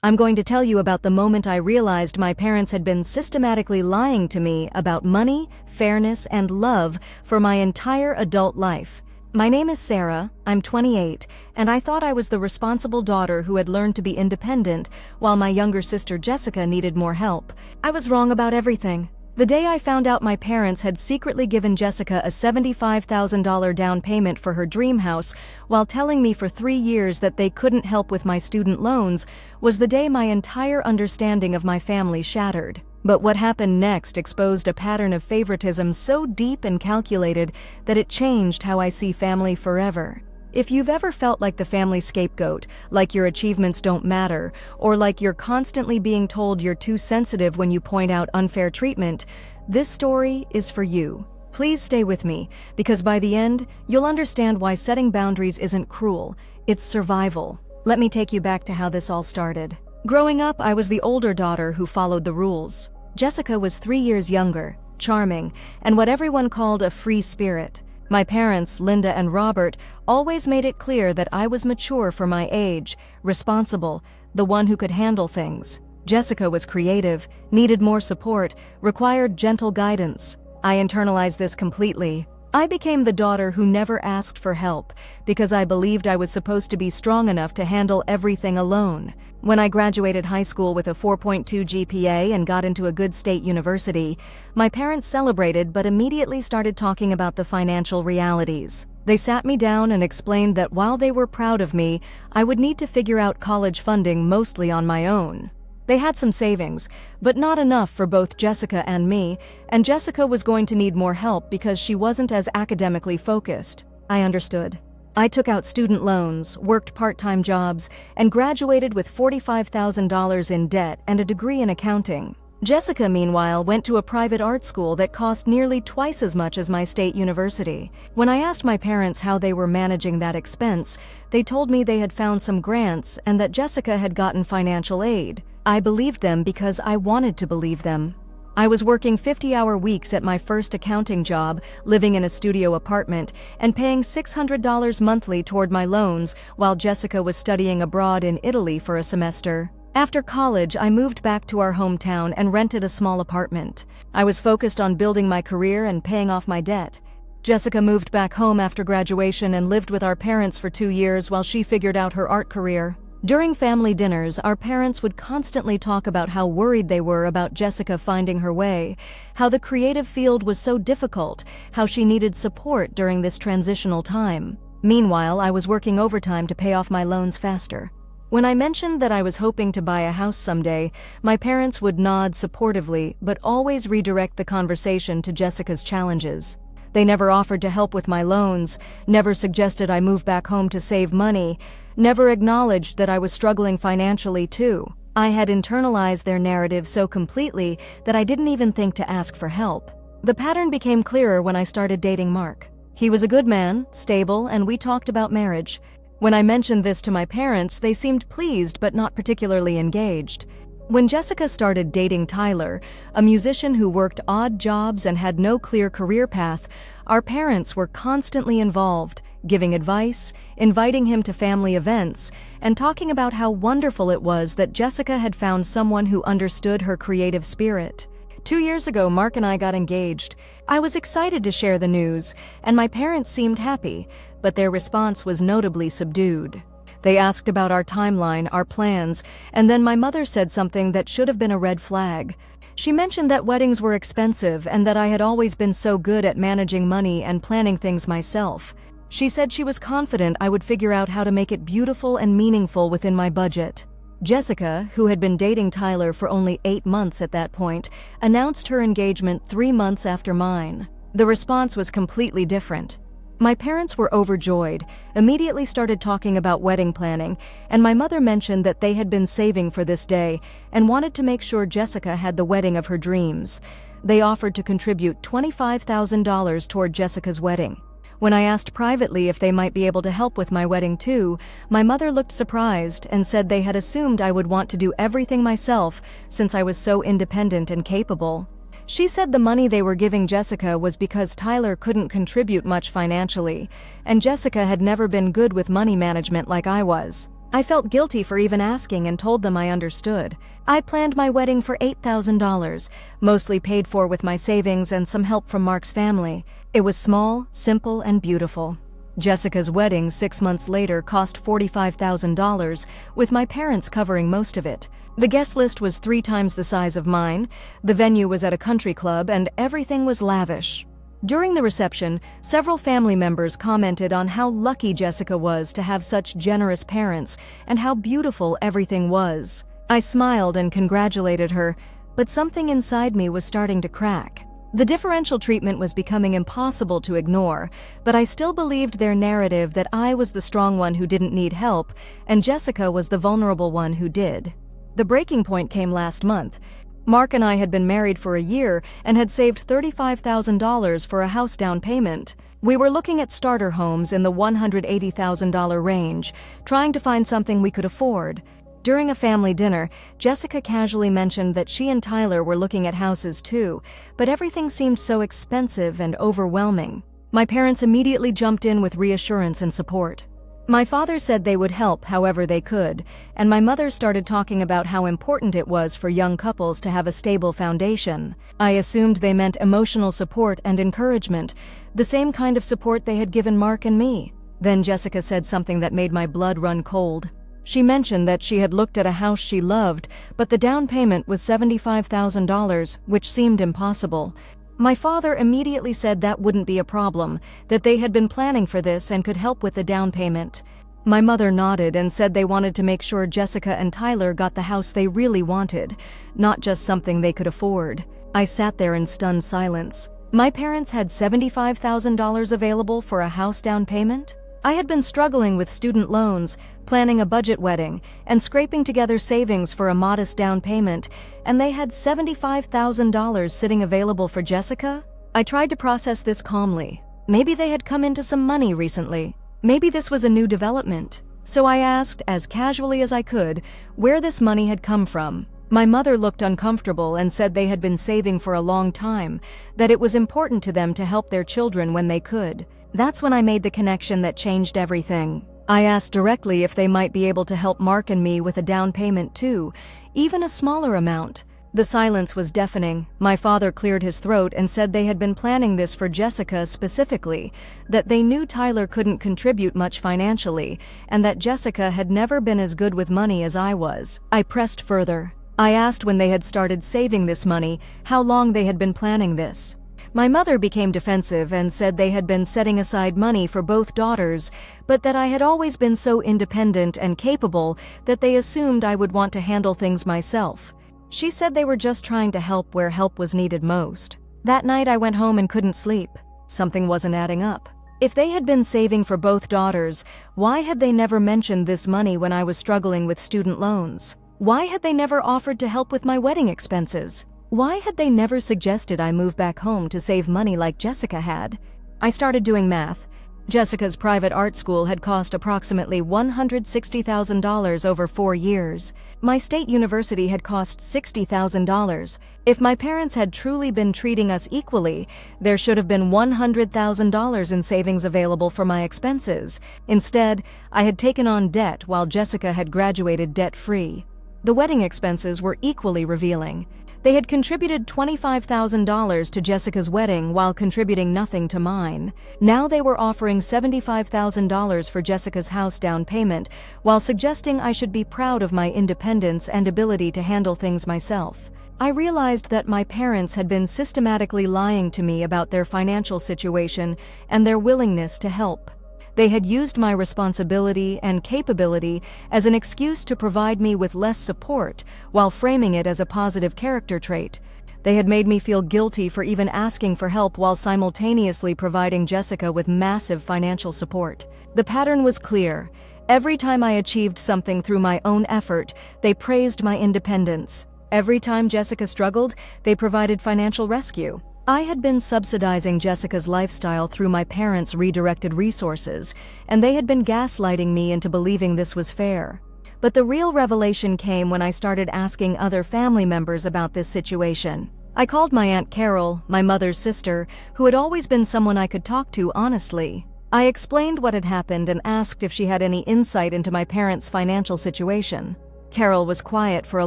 I'm going to tell you about the moment I realized my parents had been systematically lying to me about money, fairness, and love for my entire adult life. My name is Sarah, I'm 28, and I thought I was the responsible daughter who had learned to be independent, while my younger sister Jessica needed more help. I was wrong about everything. The day I found out my parents had secretly given Jessica a $75,000 down payment for her dream house while telling me for 3 years that they couldn't help with my student loans was the day my entire understanding of my family shattered. But what happened next exposed a pattern of favoritism so deep and calculated that it changed how I see family forever. If you've ever felt like the family scapegoat, like your achievements don't matter, or like you're constantly being told you're too sensitive when you point out unfair treatment, this story is for you. Please stay with me, because by the end, you'll understand why setting boundaries isn't cruel, it's survival. Let me take you back to how this all started. Growing up, I was the older daughter who followed the rules. Jessica was 3 years younger, charming, and what everyone called a free spirit. My parents, Linda and Robert, always made it clear that I was mature for my age, responsible, the one who could handle things. Jessica was creative, needed more support, required gentle guidance. I internalized this completely. I became the daughter who never asked for help because I believed I was supposed to be strong enough to handle everything alone. When I graduated high school with a 4.2 GPA and got into a good state university, my parents celebrated but immediately started talking about the financial realities. They sat me down and explained that while they were proud of me, I would need to figure out college funding mostly on my own. They had some savings, but not enough for both Jessica and me, and Jessica was going to need more help because she wasn't as academically focused. I understood. I took out student loans, worked part-time jobs, and graduated with $45,000 in debt and a degree in accounting. Jessica, meanwhile, went to a private art school that cost nearly twice as much as my state university. When I asked my parents how they were managing that expense, they told me they had found some grants and that Jessica had gotten financial aid. I believed them because I wanted to believe them. I was working 50-hour weeks at my first accounting job, living in a studio apartment, and paying $600 monthly toward my loans while Jessica was studying abroad in Italy for a semester. After college, I moved back to our hometown and rented a small apartment. I was focused on building my career and paying off my debt. Jessica moved back home after graduation and lived with our parents for 2 years while she figured out her art career. During family dinners, our parents would constantly talk about how worried they were about Jessica finding her way, how the creative field was so difficult, how she needed support during this transitional time. Meanwhile, I was working overtime to pay off my loans faster. When I mentioned that I was hoping to buy a house someday, my parents would nod supportively but always redirect the conversation to Jessica's challenges. They never offered to help with my loans, never suggested I move back home to save money, never acknowledged that I was struggling financially too. I had internalized their narrative so completely that I didn't even think to ask for help. The pattern became clearer when I started dating Mark. He was a good man, stable, and we talked about marriage. When I mentioned this to my parents, they seemed pleased but not particularly engaged. When Jessica started dating Tyler, a musician who worked odd jobs and had no clear career path, our parents were constantly involved, giving advice, inviting him to family events, and talking about how wonderful it was that Jessica had found someone who understood her creative spirit. 2 years ago, Mark and I got engaged. I was excited to share the news, and my parents seemed happy, but their response was notably subdued. They asked about our timeline, our plans, and then my mother said something that should have been a red flag. She mentioned that weddings were expensive and that I had always been so good at managing money and planning things myself. She said she was confident I would figure out how to make it beautiful and meaningful within my budget. Jessica, who had been dating Tyler for only 8 months at that point, announced her engagement 3 months after mine. The response was completely different. My parents were overjoyed, immediately started talking about wedding planning, and my mother mentioned that they had been saving for this day and wanted to make sure Jessica had the wedding of her dreams. They offered to contribute $25,000 toward Jessica's wedding. When I asked privately if they might be able to help with my wedding too, my mother looked surprised and said they had assumed I would want to do everything myself since I was so independent and capable. She said the money they were giving Jessica was because Tyler couldn't contribute much financially, and Jessica had never been good with money management like I was. I felt guilty for even asking and told them I understood. I planned my wedding for $8,000, mostly paid for with my savings and some help from Mark's family. It was small, simple, and beautiful. Jessica's wedding 6 months later cost $45,000, with my parents covering most of it. The guest list was 3 times the size of mine, the venue was at a country club, and everything was lavish. During the reception, several family members commented on how lucky Jessica was to have such generous parents and how beautiful everything was. I smiled and congratulated her, but something inside me was starting to crack. The differential treatment was becoming impossible to ignore, but I still believed their narrative that I was the strong one who didn't need help and Jessica was the vulnerable one who did. The breaking point came last month. Mark and I had been married for a year and had saved $35,000 for a house down payment. We were looking at starter homes in the $180,000 range, trying to find something we could afford. During a family dinner, Jessica casually mentioned that she and Tyler were looking at houses too, but everything seemed so expensive and overwhelming. My parents immediately jumped in with reassurance and support. My father said they would help however they could, and my mother started talking about how important it was for young couples to have a stable foundation. I assumed they meant emotional support and encouragement, the same kind of support they had given Mark and me. Then Jessica said something that made my blood run cold. She mentioned that she had looked at a house she loved, but the down payment was $75,000, which seemed impossible. My father immediately said that wouldn't be a problem, that they had been planning for this and could help with the down payment. My mother nodded and said they wanted to make sure Jessica and Tyler got the house they really wanted, not just something they could afford. I sat there in stunned silence. My parents had $75,000 available for a house down payment? I had been struggling with student loans, planning a budget wedding, and scraping together savings for a modest down payment, and they had $75,000 sitting available for Jessica? I tried to process this calmly. Maybe they had come into some money recently. Maybe this was a new development. So I asked, as casually as I could, where this money had come from. My mother looked uncomfortable and said they had been saving for a long time, that it was important to them to help their children when they could. That's when I made the connection that changed everything. I asked directly if they might be able to help Mark and me with a down payment too, even a smaller amount. The silence was deafening. My father cleared his throat and said they had been planning this for Jessica specifically, that they knew Tyler couldn't contribute much financially, and that Jessica had never been as good with money as I was. I pressed further. I asked when they had started saving this money, how long they had been planning this. My mother became defensive and said they had been setting aside money for both daughters, but that I had always been so independent and capable that they assumed I would want to handle things myself. She said they were just trying to help where help was needed most. That night I went home and couldn't sleep. Something wasn't adding up. If they had been saving for both daughters, why had they never mentioned this money when I was struggling with student loans? Why had they never offered to help with my wedding expenses? Why had they never suggested I move back home to save money like Jessica had? I started doing math. Jessica's private art school had cost approximately $160,000 over 4 years. My state university had cost $60,000. If my parents had truly been treating us equally, there should have been $100,000 in savings available for my expenses. Instead, I had taken on debt while Jessica had graduated debt-free. The wedding expenses were equally revealing. They had contributed $25,000 to Jessica's wedding while contributing nothing to mine. Now they were offering $75,000 for Jessica's house down payment, while suggesting I should be proud of my independence and ability to handle things myself. I realized that my parents had been systematically lying to me about their financial situation and their willingness to help. They had used my responsibility and capability as an excuse to provide me with less support while framing it as a positive character trait. They had made me feel guilty for even asking for help while simultaneously providing Jessica with massive financial support. The pattern was clear. Every time I achieved something through my own effort, they praised my independence. Every time Jessica struggled, they provided financial rescue. I had been subsidizing Jessica's lifestyle through my parents' redirected resources, and they had been gaslighting me into believing this was fair. But the real revelation came when I started asking other family members about this situation. I called my Aunt Carol, my mother's sister, who had always been someone I could talk to honestly. I explained what had happened and asked if she had any insight into my parents' financial situation. Carol was quiet for a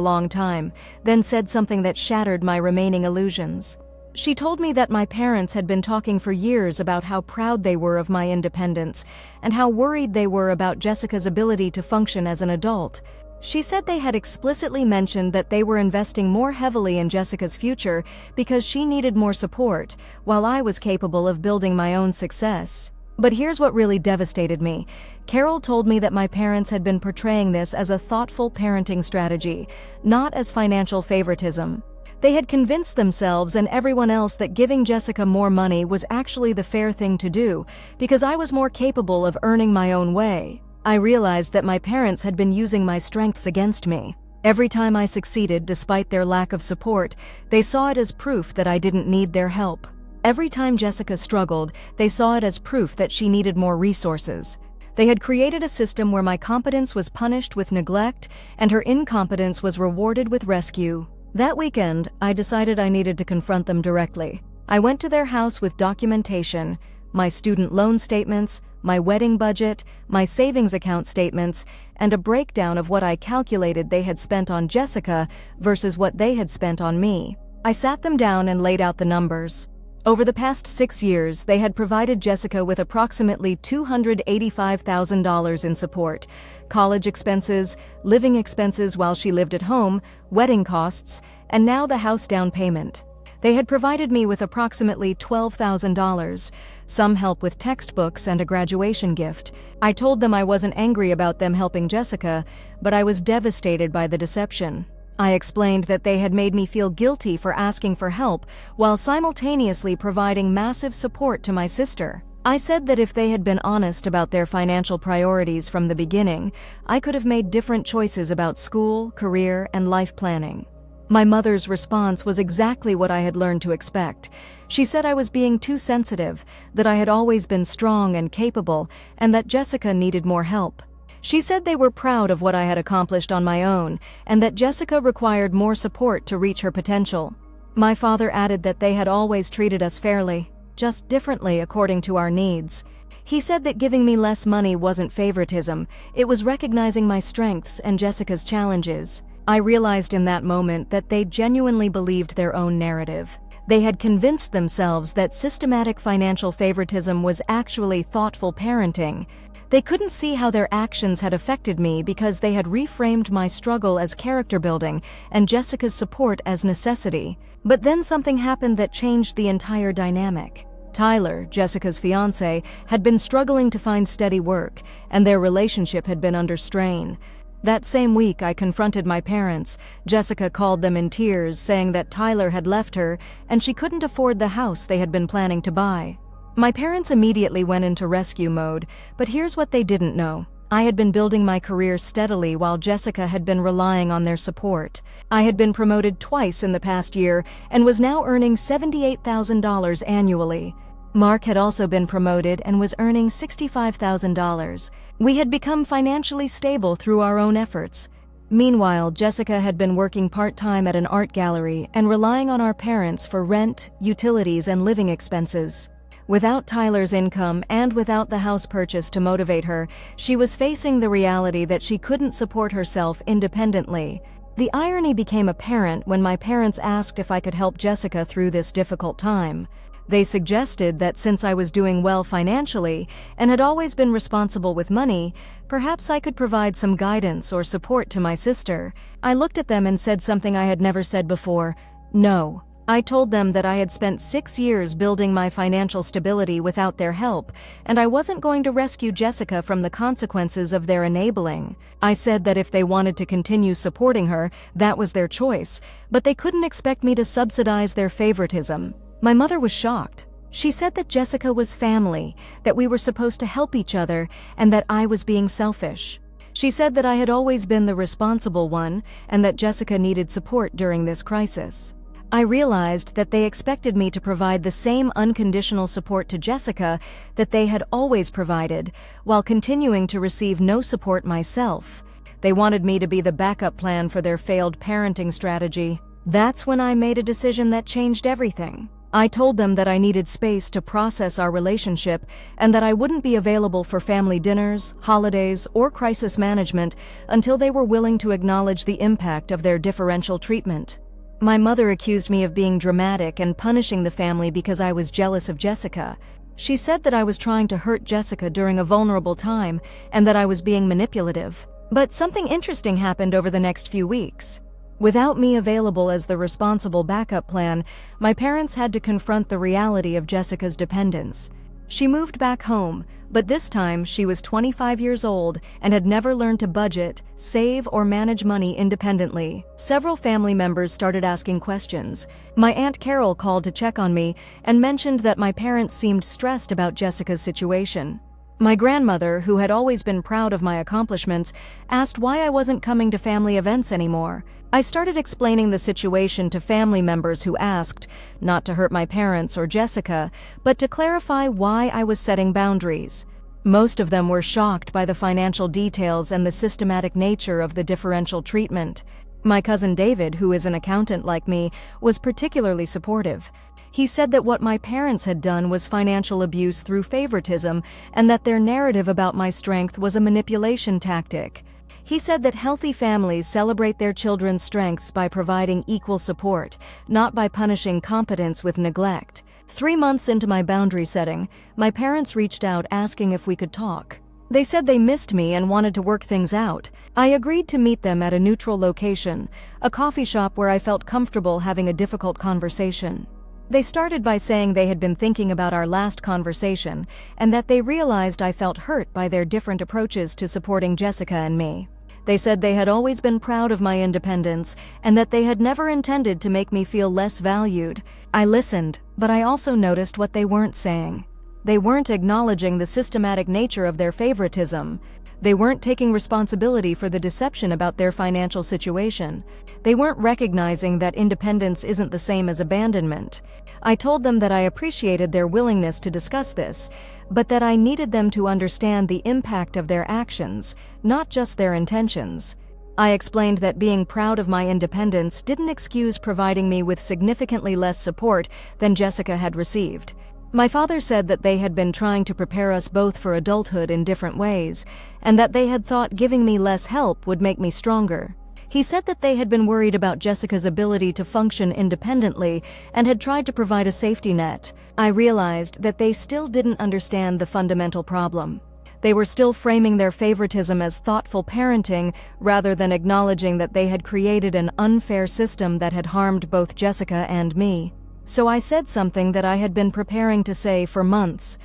long time, then said something that shattered my remaining illusions. She told me that my parents had been talking for years about how proud they were of my independence and how worried they were about Jessica's ability to function as an adult. She said they had explicitly mentioned that they were investing more heavily in Jessica's future because she needed more support, while I was capable of building my own success. But here's what really devastated me. Carol told me that my parents had been portraying this as a thoughtful parenting strategy, not as financial favoritism. They had convinced themselves and everyone else that giving Jessica more money was actually the fair thing to do because I was more capable of earning my own way. I realized that my parents had been using my strengths against me. Every time I succeeded despite their lack of support, they saw it as proof that I didn't need their help. Every time Jessica struggled, they saw it as proof that she needed more resources. They had created a system where my competence was punished with neglect and her incompetence was rewarded with rescue. That weekend, I decided I needed to confront them directly. I went to their house with documentation, my student loan statements, my wedding budget, my savings account statements, and a breakdown of what I calculated they had spent on Jessica versus what they had spent on me. I sat them down and laid out the numbers. Over the past 6 years, they had provided Jessica with approximately $285,000 in support, college expenses, living expenses while she lived at home, wedding costs, and now the house down payment. They had provided me with approximately $12,000, some help with textbooks and a graduation gift. I told them I wasn't angry about them helping Jessica, but I was devastated by the deception. I explained that they had made me feel guilty for asking for help while simultaneously providing massive support to my sister. I said that if they had been honest about their financial priorities from the beginning, I could have made different choices about school, career, and life planning. My mother's response was exactly what I had learned to expect. She said I was being too sensitive, that I had always been strong and capable, and that Jessica needed more help. She said they were proud of what I had accomplished on my own, and that Jessica required more support to reach her potential. My father added that they had always treated us fairly, just differently according to our needs. He said that giving me less money wasn't favoritism, it was recognizing my strengths and Jessica's challenges. I realized in that moment that they genuinely believed their own narrative. They had convinced themselves that systematic financial favoritism was actually thoughtful parenting. They couldn't see how their actions had affected me because they had reframed my struggle as character building and Jessica's support as necessity. But then something happened that changed the entire dynamic. Tyler, Jessica's fiancé, had been struggling to find steady work, and their relationship had been under strain. That same week, I confronted my parents. Jessica called them in tears, saying that Tyler had left her and she couldn't afford the house they had been planning to buy. My parents immediately went into rescue mode, but here's what they didn't know. I had been building my career steadily while Jessica had been relying on their support. I had been promoted twice in the past year and was now earning $78,000 annually. Mark had also been promoted and was earning $65,000. We had become financially stable through our own efforts. Meanwhile, Jessica had been working part-time at an art gallery and relying on our parents for rent, utilities, and living expenses. Without Tyler's income and without the house purchase to motivate her, she was facing the reality that she couldn't support herself independently. The irony became apparent when my parents asked if I could help Jessica through this difficult time. They suggested that since I was doing well financially and had always been responsible with money, perhaps I could provide some guidance or support to my sister. I looked at them and said something I had never said before: no. I told them that I had spent 6 years building my financial stability without their help, and I wasn't going to rescue Jessica from the consequences of their enabling. I said that if they wanted to continue supporting her, that was their choice, but they couldn't expect me to subsidize their favoritism. My mother was shocked. She said that Jessica was family, that we were supposed to help each other, and that I was being selfish. She said that I had always been the responsible one, and that Jessica needed support during this crisis. I realized that they expected me to provide the same unconditional support to Jessica that they had always provided, while continuing to receive no support myself. They wanted me to be the backup plan for their failed parenting strategy. That's when I made a decision that changed everything. I told them that I needed space to process our relationship and that I wouldn't be available for family dinners, holidays, or crisis management until they were willing to acknowledge the impact of their differential treatment. My mother accused me of being dramatic and punishing the family because I was jealous of Jessica. She said that I was trying to hurt Jessica during a vulnerable time and that I was being manipulative. But something interesting happened over the next few weeks. Without me available as the responsible backup plan, my parents had to confront the reality of Jessica's dependence. She moved back home, but this time she was 25 years old and had never learned to budget, save, or manage money independently. Several family members started asking questions. My Aunt Carol called to check on me and mentioned that my parents seemed stressed about Jessica's situation. My grandmother, who had always been proud of my accomplishments, asked why I wasn't coming to family events anymore. I started explaining the situation to family members who asked, not to hurt my parents or Jessica, but to clarify why I was setting boundaries. Most of them were shocked by the financial details and the systematic nature of the differential treatment. My cousin David, who is an accountant like me, was particularly supportive. He said that what my parents had done was financial abuse through favoritism and that their narrative about my strength was a manipulation tactic. He said that healthy families celebrate their children's strengths by providing equal support, not by punishing competence with neglect. 3 months into my boundary setting, my parents reached out asking if we could talk. They said they missed me and wanted to work things out. I agreed to meet them at a neutral location, a coffee shop where I felt comfortable having a difficult conversation. They started by saying they had been thinking about our last conversation and that they realized I felt hurt by their different approaches to supporting Jessica and me. They said they had always been proud of my independence and that they had never intended to make me feel less valued. I listened, but I also noticed what they weren't saying. They weren't acknowledging the systematic nature of their favoritism. They weren't taking responsibility for the deception about their financial situation. They weren't recognizing that independence isn't the same as abandonment. I told them that I appreciated their willingness to discuss this, but that I needed them to understand the impact of their actions, not just their intentions. I explained that being proud of my independence didn't excuse providing me with significantly less support than Jessica had received. My father said that they had been trying to prepare us both for adulthood in different ways, and that they had thought giving me less help would make me stronger. He said that they had been worried about Jessica's ability to function independently and had tried to provide a safety net. I realized that they still didn't understand the fundamental problem. They were still framing their favoritism as thoughtful parenting rather than acknowledging that they had created an unfair system that had harmed both Jessica and me. So I said something that I had been preparing to say for months.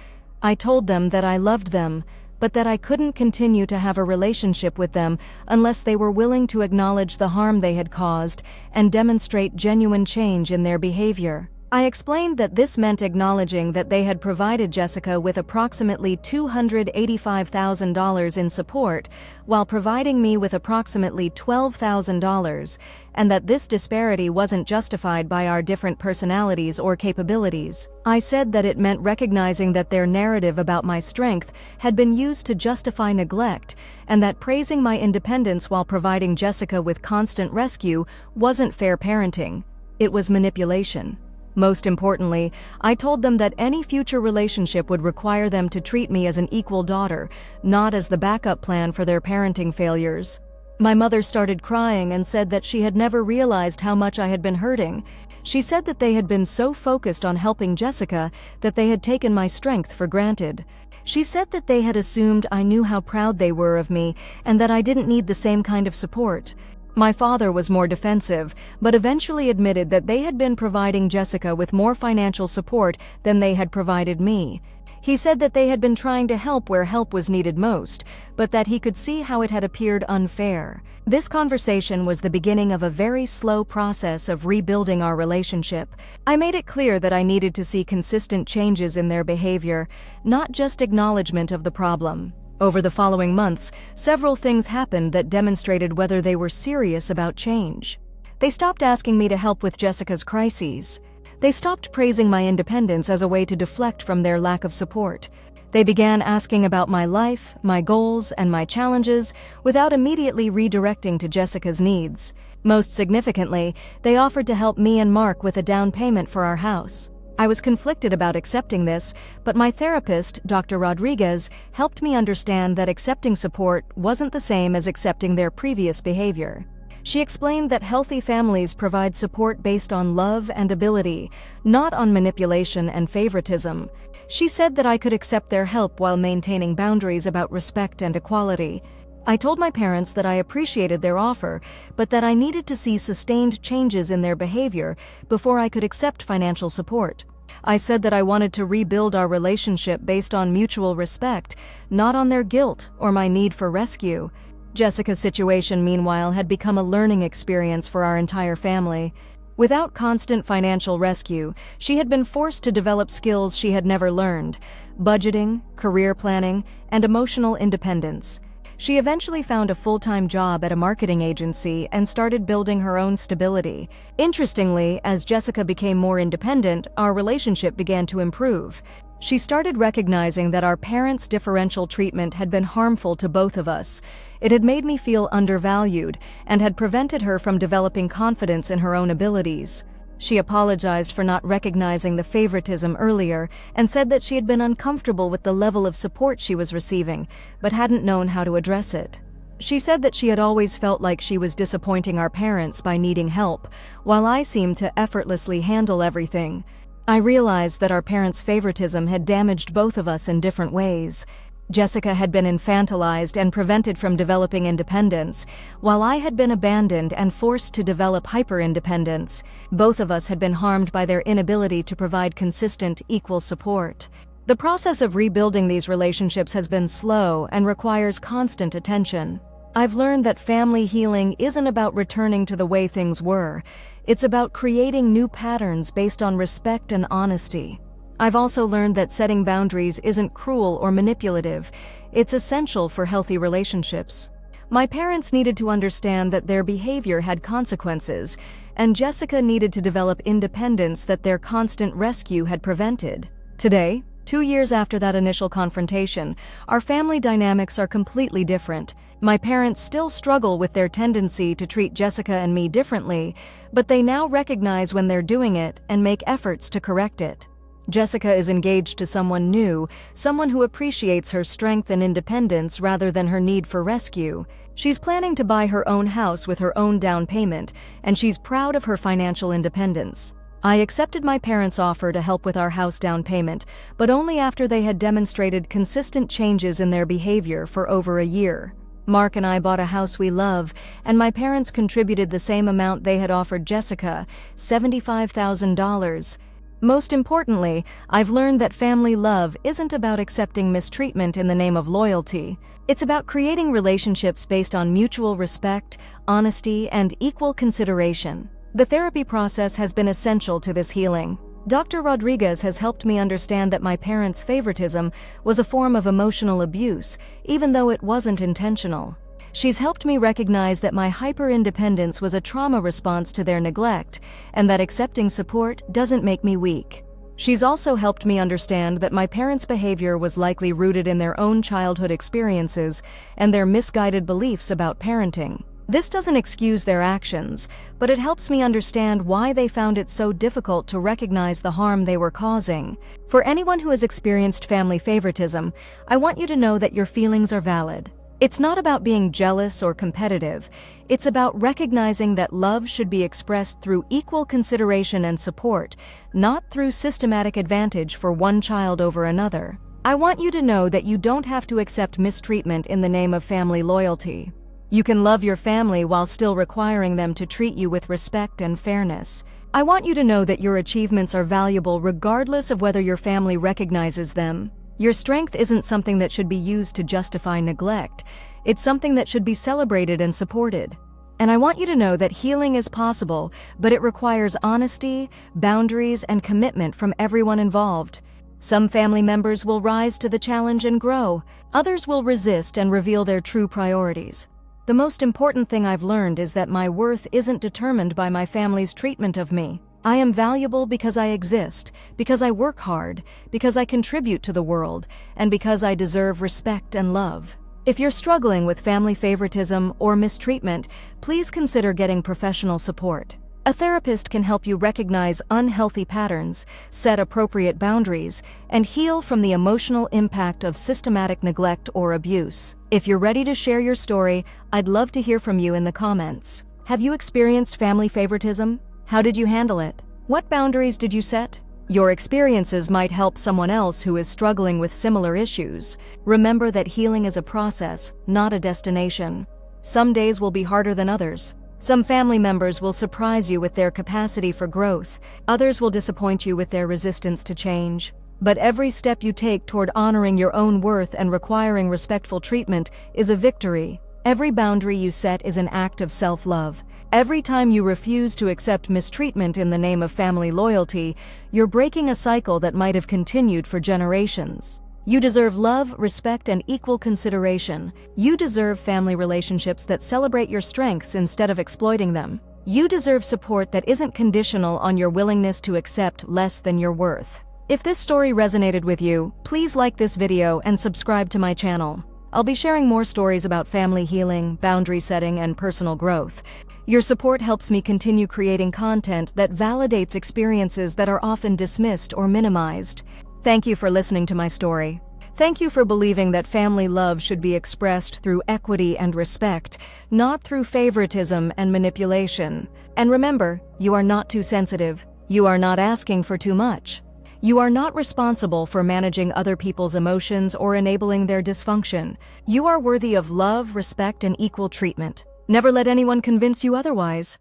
I told them that I loved them, but that I couldn't continue to have a relationship with them unless they were willing to acknowledge the harm they had caused and demonstrate genuine change in their behavior. I explained that this meant acknowledging that they had provided Jessica with approximately $285,000 in support while providing me with approximately $12,000, and that this disparity wasn't justified by our different personalities or capabilities. I said that it meant recognizing that their narrative about my strength had been used to justify neglect, and that praising my independence while providing Jessica with constant rescue wasn't fair parenting. It was manipulation. Most importantly, I told them that any future relationship would require them to treat me as an equal daughter, not as the backup plan for their parenting failures. My mother started crying and said that she had never realized how much I had been hurting. She said that they had been so focused on helping Jessica that they had taken my strength for granted. She said that they had assumed I knew how proud they were of me and that I didn't need the same kind of support. My father was more defensive, but eventually admitted that they had been providing Jessica with more financial support than they had provided me. He said that they had been trying to help where help was needed most, but that he could see how it had appeared unfair. This conversation was the beginning of a very slow process of rebuilding our relationship. I made it clear that I needed to see consistent changes in their behavior, not just acknowledgement of the problem. Over the following months, several things happened that demonstrated whether they were serious about change. They stopped asking me to help with Jessica's crises. They stopped praising my independence as a way to deflect from their lack of support. They began asking about my life, my goals, and my challenges without immediately redirecting to Jessica's needs. Most significantly, they offered to help me and Mark with a down payment for our house. I was conflicted about accepting this, but my therapist, Dr. Rodriguez, helped me understand that accepting support wasn't the same as accepting their previous behavior. She explained that healthy families provide support based on love and ability, not on manipulation and favoritism. She said that I could accept their help while maintaining boundaries about respect and equality. I told my parents that I appreciated their offer, but that I needed to see sustained changes in their behavior before I could accept financial support. I said that I wanted to rebuild our relationship based on mutual respect, not on their guilt or my need for rescue. Jessica's situation, meanwhile, had become a learning experience for our entire family. Without constant financial rescue, she had been forced to develop skills she had never learned: budgeting, career planning, and emotional independence. She eventually found a full-time job at a marketing agency and started building her own stability. Interestingly, as Jessica became more independent, our relationship began to improve. She started recognizing that our parents' differential treatment had been harmful to both of us. It had made me feel undervalued and had prevented her from developing confidence in her own abilities. She apologized for not recognizing the favoritism earlier and said that she had been uncomfortable with the level of support she was receiving, but hadn't known how to address it. She said that she had always felt like she was disappointing our parents by needing help, while I seemed to effortlessly handle everything. I realized that our parents' favoritism had damaged both of us in different ways. Jessica had been infantilized and prevented from developing independence, while I had been abandoned and forced to develop hyper-independence. Both of us had been harmed by their inability to provide consistent, equal support. The process of rebuilding these relationships has been slow and requires constant attention. I've learned that family healing isn't about returning to the way things were. It's about creating new patterns based on respect and honesty. I've also learned that setting boundaries isn't cruel or manipulative. It's essential for healthy relationships. My parents needed to understand that their behavior had consequences, and Jessica needed to develop independence that their constant rescue had prevented. Today, 2 years after that initial confrontation, our family dynamics are completely different. My parents still struggle with their tendency to treat Jessica and me differently, but they now recognize when they're doing it and make efforts to correct it. Jessica is engaged to someone new, someone who appreciates her strength and independence rather than her need for rescue. She's planning to buy her own house with her own down payment, and she's proud of her financial independence. I accepted my parents' offer to help with our house down payment, but only after they had demonstrated consistent changes in their behavior for over a year. Mark and I bought a house we love, and my parents contributed the same amount they had offered Jessica, $75,000. Most importantly, I've learned that family love isn't about accepting mistreatment in the name of loyalty. It's about creating relationships based on mutual respect, honesty, and equal consideration. The therapy process has been essential to this healing. Dr. Rodriguez has helped me understand that my parents' favoritism was a form of emotional abuse, even though it wasn't intentional. She's helped me recognize that my hyper-independence was a trauma response to their neglect, and that accepting support doesn't make me weak. She's also helped me understand that my parents' behavior was likely rooted in their own childhood experiences and their misguided beliefs about parenting. This doesn't excuse their actions, but it helps me understand why they found it so difficult to recognize the harm they were causing. For anyone who has experienced family favoritism, I want you to know that your feelings are valid. It's not about being jealous or competitive. It's about recognizing that love should be expressed through equal consideration and support, not through systematic advantage for one child over another. I want you to know that you don't have to accept mistreatment in the name of family loyalty. You can love your family while still requiring them to treat you with respect and fairness. I want you to know that your achievements are valuable regardless of whether your family recognizes them. Your strength isn't something that should be used to justify neglect. It's something that should be celebrated and supported. And I want you to know that healing is possible, but it requires honesty, boundaries, and commitment from everyone involved. Some family members will rise to the challenge and grow. Others will resist and reveal their true priorities. The most important thing I've learned is that my worth isn't determined by my family's treatment of me. I am valuable because I exist, because I work hard, because I contribute to the world, and because I deserve respect and love. If you're struggling with family favoritism or mistreatment, please consider getting professional support. A therapist can help you recognize unhealthy patterns, set appropriate boundaries, and heal from the emotional impact of systematic neglect or abuse. If you're ready to share your story, I'd love to hear from you in the comments. Have you experienced family favoritism? How did you handle it? What boundaries did you set? Your experiences might help someone else who is struggling with similar issues. Remember that healing is a process, not a destination. Some days will be harder than others. Some family members will surprise you with their capacity for growth. Others will disappoint you with their resistance to change. But every step you take toward honoring your own worth and requiring respectful treatment is a victory. Every boundary you set is an act of self-love. Every time you refuse to accept mistreatment in the name of family loyalty, you're breaking a cycle that might have continued for generations. You deserve love, respect, and equal consideration. You deserve family relationships that celebrate your strengths instead of exploiting them. You deserve support that isn't conditional on your willingness to accept less than your worth. If this story resonated with you, please like this video and subscribe to my channel. I'll be sharing more stories about family healing, boundary setting, and personal growth. Your support helps me continue creating content that validates experiences that are often dismissed or minimized. Thank you for listening to my story. Thank you for believing that family love should be expressed through equity and respect, not through favoritism and manipulation. And remember, you are not too sensitive. You are not asking for too much. You are not responsible for managing other people's emotions or enabling their dysfunction. You are worthy of love, respect, and equal treatment. Never let anyone convince you otherwise.